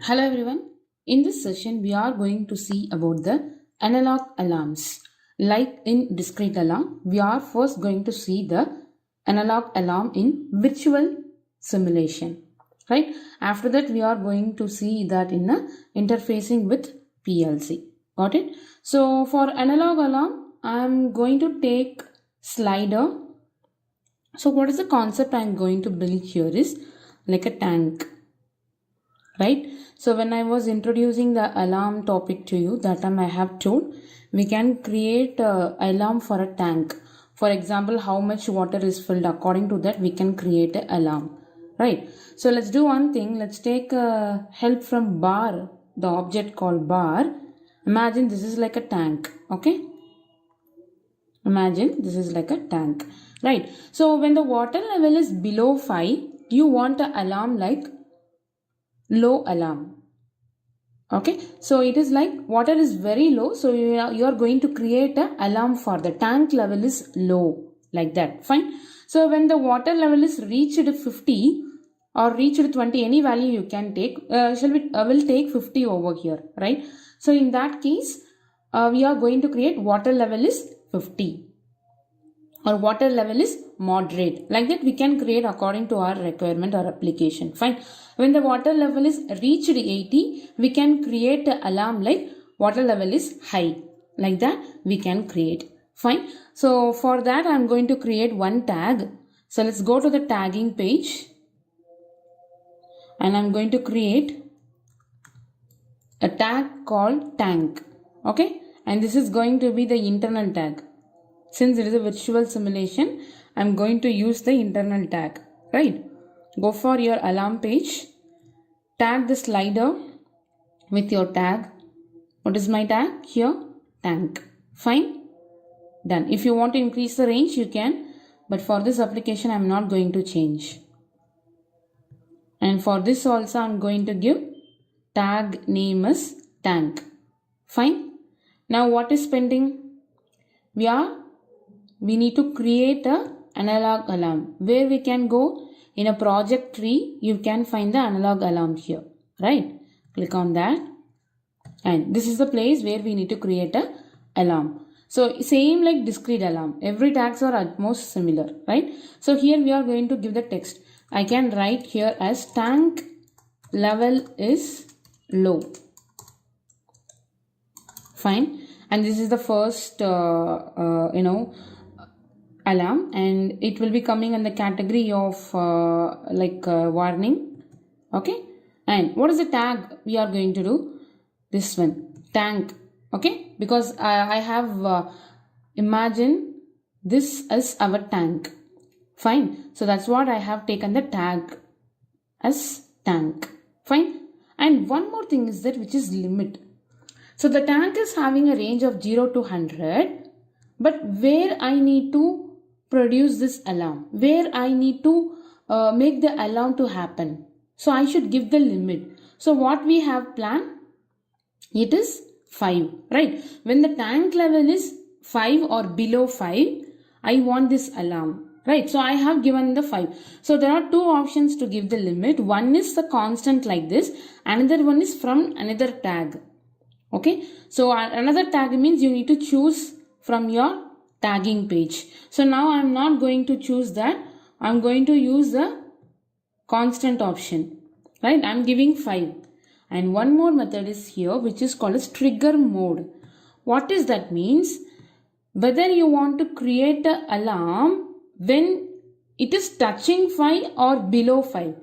Hello everyone. In this session, we are going to see about the analog alarms. Like in discrete alarm, we are first going to see the analog alarm in virtual simulation. Right? After that, we are going to see that in a interfacing with PLC. Got it? So for analog alarm, I am going to take slider. So what is the concept I am going to build here is like a tank. Right? So when I was introducing the alarm topic to you, that time I have told we can create a alarm for a tank. For example, how much water is filled, according to that we can create an alarm. Right? So let's do one thing. Let's take help from bar, the object called bar. Imagine this is like a tank. Okay? Imagine this is like a tank. Right? So when the water level is below 5, you want an alarm like low alarm. Okay, so it is like water is very low, so you are going to create an alarm for the tank level is low, like that. Fine. So when the water level is reached 50 or reached 20, any value you can take. Will take 50 over here, right? So in that case, we are going to create water level is 50. Or water level is moderate. Like that we can create according to our requirement or application. Fine. When the water level is reached 80, we can create an alarm like water level is high. Like that we can create. Fine. So for that I am going to create one tag. So let's go to the tagging page. And I am going to create a tag called tank. Okay. And this is going to be the internal tag. Since it is a virtual simulation, I am going to use the internal tag. Right? Go for your alarm page. Tag the slider with your tag. What is my tag? Here, tank. Fine? Done. If you want to increase the range, you can. But for this application, I am not going to change. And for this also, I am going to give tag name as tank. Fine? Now what is pending? We need to create a analog alarm. Where we can go in a project tree, you can find the analog alarm here. Right? Click on that. And this is the place where we need to create a alarm. So same like discrete alarm. Every tags are almost similar. Right? So here we are going to give the text. I can write here as tank level is low. Fine. And this is the first, alarm, and it will be coming in the category of warning. Okay. And what is the tag we are going to do? This one, tank. Okay. Because I have imagined this as our tank. Fine. So that's what I have taken the tag as tank. Fine. And one more thing is that which is limit. So the tank is having a range of 0 to 100, but where I need to produce this alarm, where I need to make the alarm to happen. So I should give the limit. So what we have planned, it is 5, right? When the tank level is 5 or below 5, I want this alarm, right? So I have given the 5. So there are two options to give the limit. One is the constant like this. Another one is from another tag. Okay, so another tag means you need to choose from your tagging page. So now I am not going to choose that. I am going to use the constant option. Right, I am giving 5. And one more method is here, which is called as trigger mode. What is that means? Whether you want to create an alarm when it is touching 5 or below 5.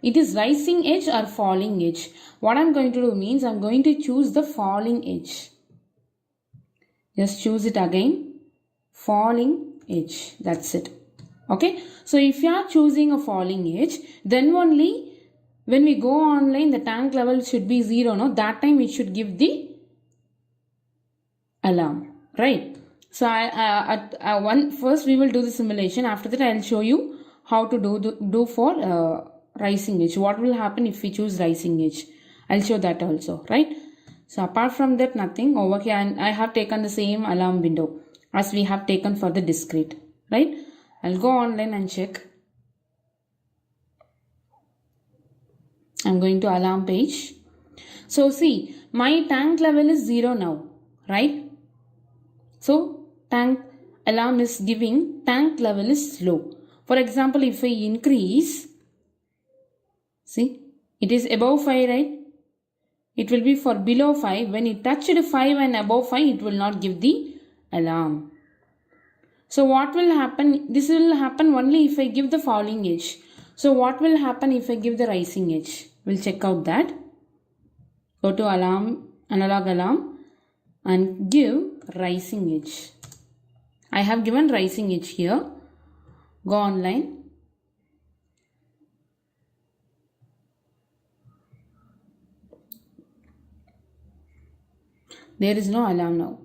It is rising edge or falling edge. What I'm going to do means I'm going to choose the falling edge. Just choose it again. Falling edge. That's it. Okay. So if you are choosing a falling edge, then only when we go online, the tank level should be 0. No, that time it should give the alarm. Right. So first we will do the simulation. After that, I'll show you how to do for rising edge. What will happen if we choose rising edge? I'll show that also, right? So apart from that, nothing over here. And I have taken the same alarm window as we have taken for the discrete, right? I'll go online and check. I'm going to alarm page. So see, my tank level is 0 now, right? So tank alarm is giving tank level is low. For example, if I increase, see, it is above 5, right? It will be for below 5. When it touched 5 and above 5, it will not give the alarm. So what will happen? This will happen only if I give the falling edge. So what will happen if I give the rising edge? We'll check out that. Go to alarm, analog alarm, and give rising edge. I have given rising edge here. Go online. There is no alarm now.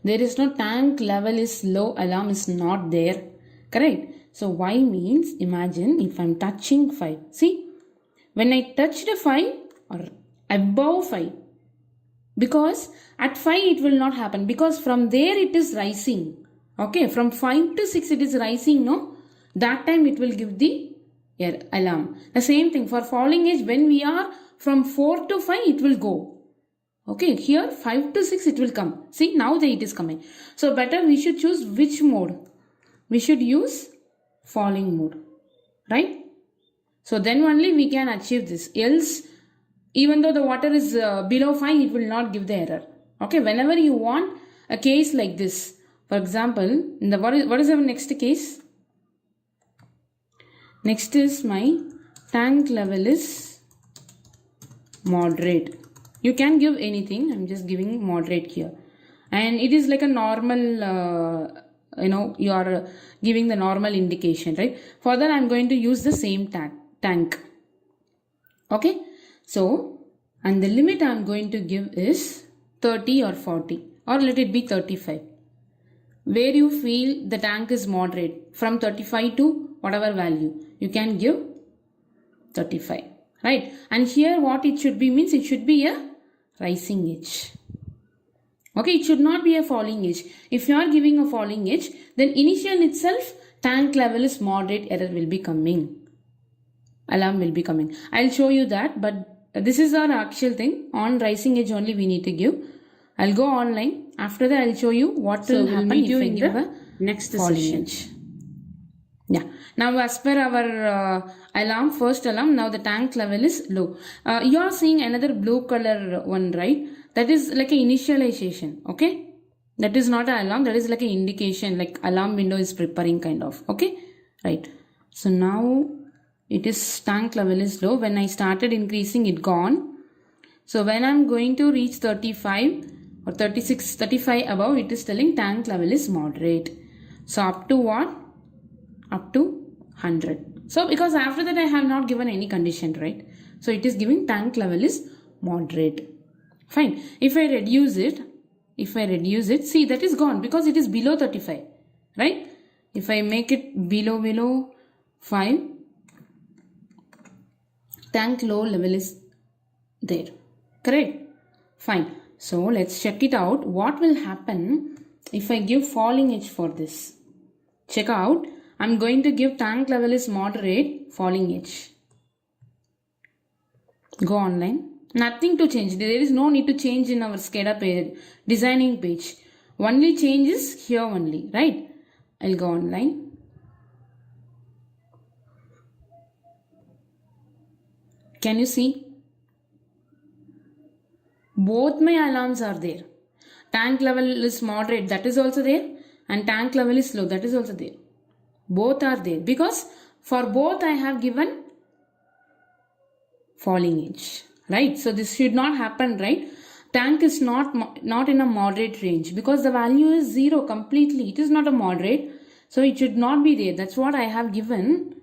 There is no tank level is low, alarm is not there. Correct? So Y means, imagine if I am touching 5. See, when I touched 5 or above 5, because at 5 it will not happen, because from there it is rising. Okay, from 5 to 6 it is rising, no? That time it will give the alarm. The same thing for falling edge, when we are from 4 to 5 it will go. Okay, here 5 to 6 it will come. See, now the it is coming. So better we should choose which mode? We should use falling mode, right? So then only we can achieve this. Else, even though the water is below 5, it will not give the error. Okay, whenever you want a case like this, for example, in the what is our next case? Next is my tank level is moderate. You can give anything. I'm just giving moderate here. And it is like a normal, you are giving the normal indication, right? Further, I'm going to use the same tank. Okay. So, and the limit I'm going to give is 30 or 40, or let it be 35. Where you feel the tank is moderate, from 35 to whatever value, you can give 35, right? And here what it should be means, it should be a rising edge. Okay, it should not be a falling edge. If you are giving a falling edge, then initial itself tank level is moderate, error will be coming. Alarm will be coming. I'll show you that, but this is our actual thing. On rising edge only we need to give. I'll go online. After that I'll show you what will happen if I give a next falling edge. Yeah. Now as per our alarm, first alarm, now the tank level is low. You are seeing another blue color one, right? That is like an initialization. Okay. That is not an alarm. That is like an indication, like alarm window is preparing kind of. Okay. Right. So now it is tank level is low. When I started increasing, it gone. So when I'm going to reach 35 or 36, 35 above, it is telling tank level is moderate. So up to what? Up to 100. So because after that I have not given any condition, right? So it is giving tank level is moderate. Fine. If I reduce it, see that is gone because it is below 35, right? If I make it below 5, tank low level is there. Correct? Fine. So let's check it out. What will happen if I give falling edge for this? Check out. I'm going to give tank level is moderate, falling edge. Go online. Nothing to change. There is no need to change in our SCADA page, designing page. Only change is here only, right? I'll go online. Can you see? Both my alarms are there. Tank level is moderate, that is also there. And tank level is low, that is also there. Both are there because for both I have given falling edge, right? So this should not happen, right? Tank is not in a moderate range because the value is 0 completely. It is not a moderate. So it should not be there. That's what I have given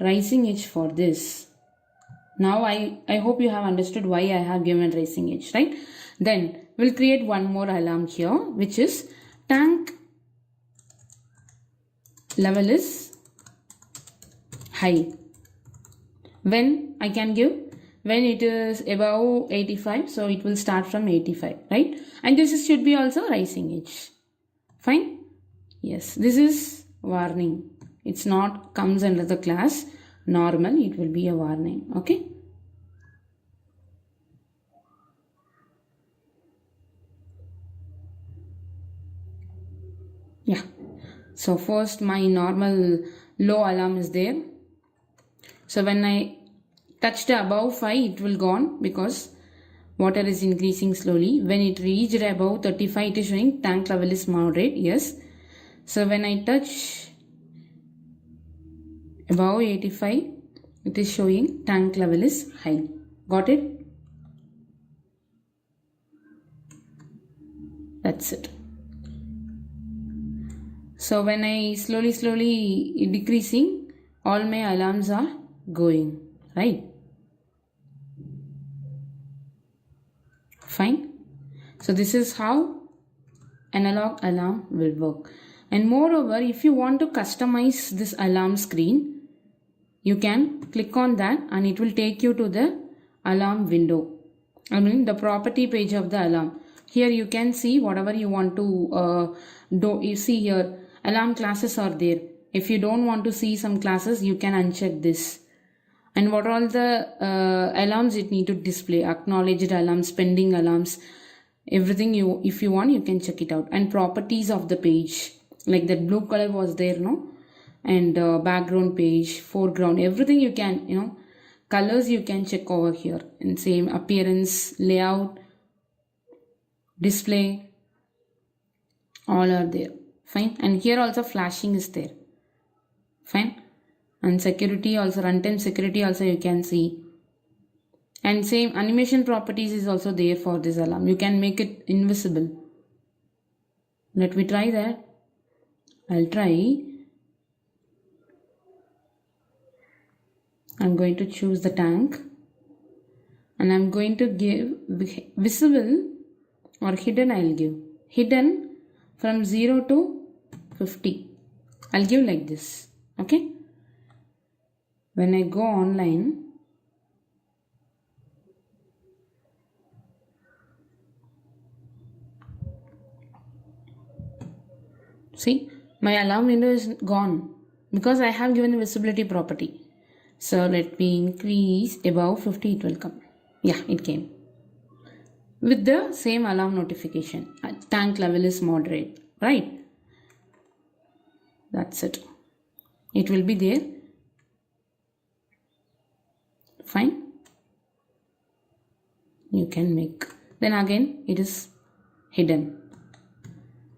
rising edge for this. Now I hope you have understood why I have given rising edge, right? Then we'll create one more alarm here, which is tank level is high. When I can give? When it is above 85, so it will start from 85, right? And this should be also rising edge. Fine? Yes, this is warning. It's not comes under the class normal, it will be a warning. Okay? Yeah. So first my normal low alarm is there. So when I touch the above 5, it will gone because water is increasing slowly. When it reached above 35, it is showing tank level is moderate. Yes. So when I touch above 85, it is showing tank level is high. Got it? That's it. So when I slowly decreasing, all my alarms are going, right? Fine. So this is how analog alarm will work. And moreover, if you want to customize this alarm screen, you can click on that and it will take you to the alarm window. I mean the property page of the alarm. Here you can see whatever you want to do. You see here alarm classes are there. If you don't want to see some classes, you can uncheck this. And what are all the alarms it need to display? Acknowledged alarms, pending alarms, everything if you want, you can check it out. And properties of the page, like that blue color was there, no? And background page, foreground, everything you can, colors you can check over here. And same appearance, layout, display, all are there. Fine. And here also flashing is there. Fine. And security also, runtime security also you can see. And same animation properties is also there for this alarm. You can make it invisible. Let me try that. I'll try. I'm going to choose the tank. And I'm going to give visible or hidden I'll give. Hidden from 0 to 50. I'll give like this. Okay. When I go online, see, my alarm window is gone because I have given a visibility property. So let me increase above 50, it will come. Yeah, it came. With the same alarm notification. Tank level is moderate, right? That's it. It will be there. Fine. You can make. Then again, it is hidden.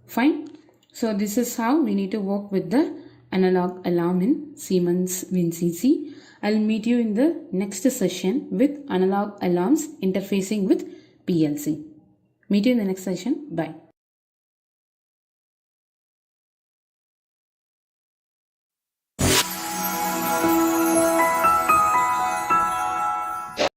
Fine. So this is how we need to work with the analog alarm in Siemens WinCC. I'll meet you in the next session with analog alarms interfacing with PLC. Meet you in the next session. Bye.